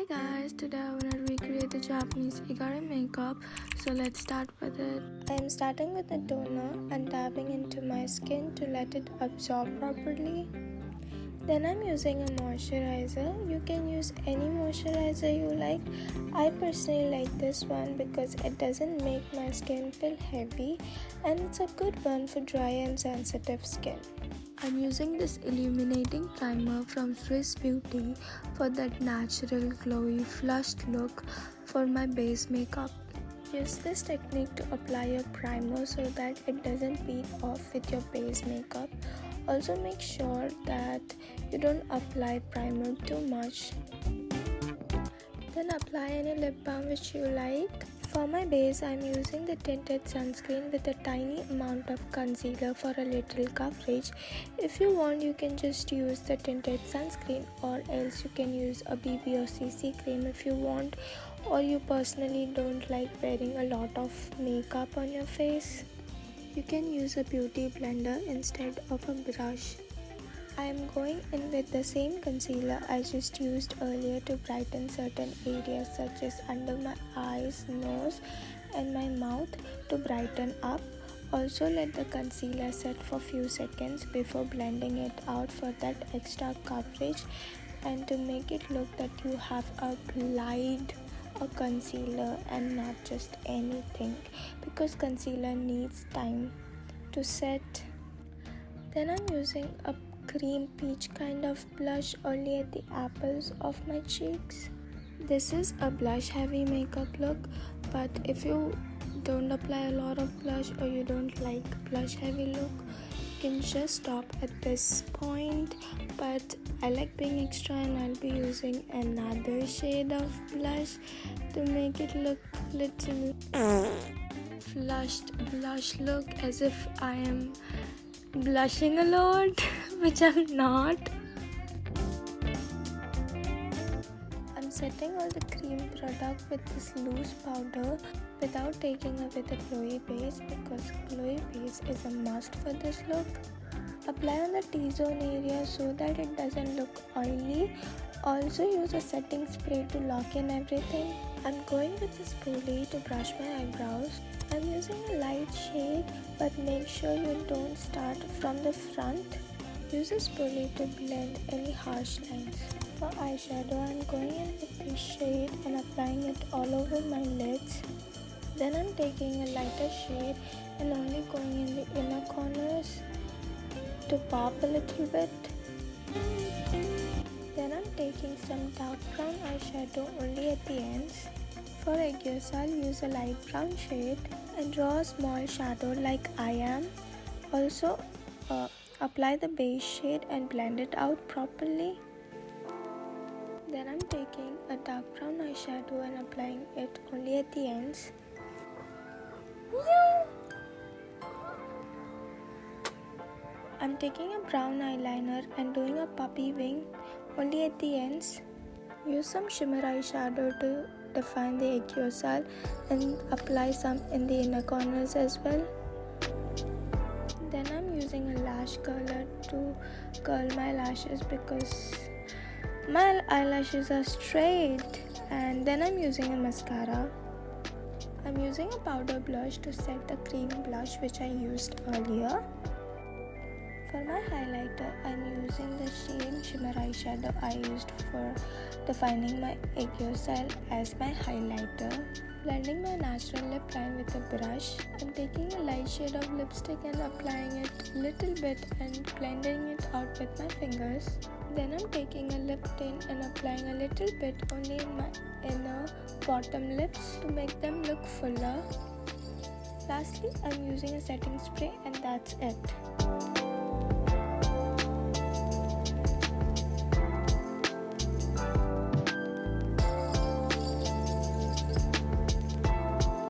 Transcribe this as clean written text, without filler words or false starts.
Guys, today I want to recreate the Japanese Igari Makeup, so let's start with it. I am starting with a toner and dabbing into my skin to let it absorb properly. Then I'm using a moisturizer. You can use any moisturizer you like. I personally like this one because it doesn't make my skin feel heavy and it's a good one for dry and sensitive skin. I'm using this illuminating primer from Swiss Beauty for that natural glowy flushed look for my base makeup. Use this technique to apply your primer so that it doesn't peel off with your base makeup. Also make sure that you don't apply primer too much. Then apply any lip balm which you like. For my base, I'm using the tinted sunscreen with a tiny amount of concealer for a little coverage. If you want, you can just use the tinted sunscreen, or else you can use a BB or CC cream if you want, or you personally don't like wearing a lot of makeup on your face. You can use a beauty blender instead of a brush. I am going in with the same concealer I just used earlier to brighten certain areas such as under my eyes, nose and my mouth to brighten up. Also let the concealer set for few seconds before blending it out for that extra coverage and to make it look that you have applied a concealer and not just anything, because concealer needs time to set. Then I'm using a cream peach kind of blush only at the apples of my cheeks. This is a blush heavy makeup look, but if you don't apply a lot of blush or you don't like blush heavy look, you can just stop at this point. But I like being extra and I'll be using another shade of blush to make it look little flushed blush look, as if I am blushing a lot, which I'm not. I'm setting all the cream product with this loose powder without taking away the glowy base, because glowy base is a must for this look. Apply on the T-zone area so that it doesn't look oily. Also use a setting spray to lock in everything. I'm going with this spoolie to brush my eyebrows. I'm using a light shade, but make sure you don't start from the front. Use a spoolie to blend any harsh lines. For eyeshadow, I'm going in with this shade and applying it all over my lids. Then I'm taking a lighter shade and only going in the inner corners to pop a little bit. Then I'm taking some dark brown eyeshadow only at the ends. For edges, I'll use a light brown shade and draw a small shadow like I am. Also, apply the base shade and blend it out properly. Then I'm taking a dark brown eyeshadow and applying it only at the ends. I'm taking a brown eyeliner and doing a puppy wing only at the ends. Use some shimmer eyeshadow to define the aegyosal and apply some in the inner corners as well. Then I'm using a lash curler to curl my lashes because my eyelashes are straight. And then I'm using a mascara. I'm using a powder blush to set the cream blush which I used earlier. For my highlighter, I'm using the shade shimmer eyeshadow I used for defining my aegyosal as my highlighter. Blending my natural lip line with a brush, I'm taking a light shade of lipstick and applying it a little bit and blending it out with my fingers. Then I'm taking a lip tint and applying a little bit only in my inner bottom lips to make them look fuller. Lastly, I'm using a setting spray and that's it.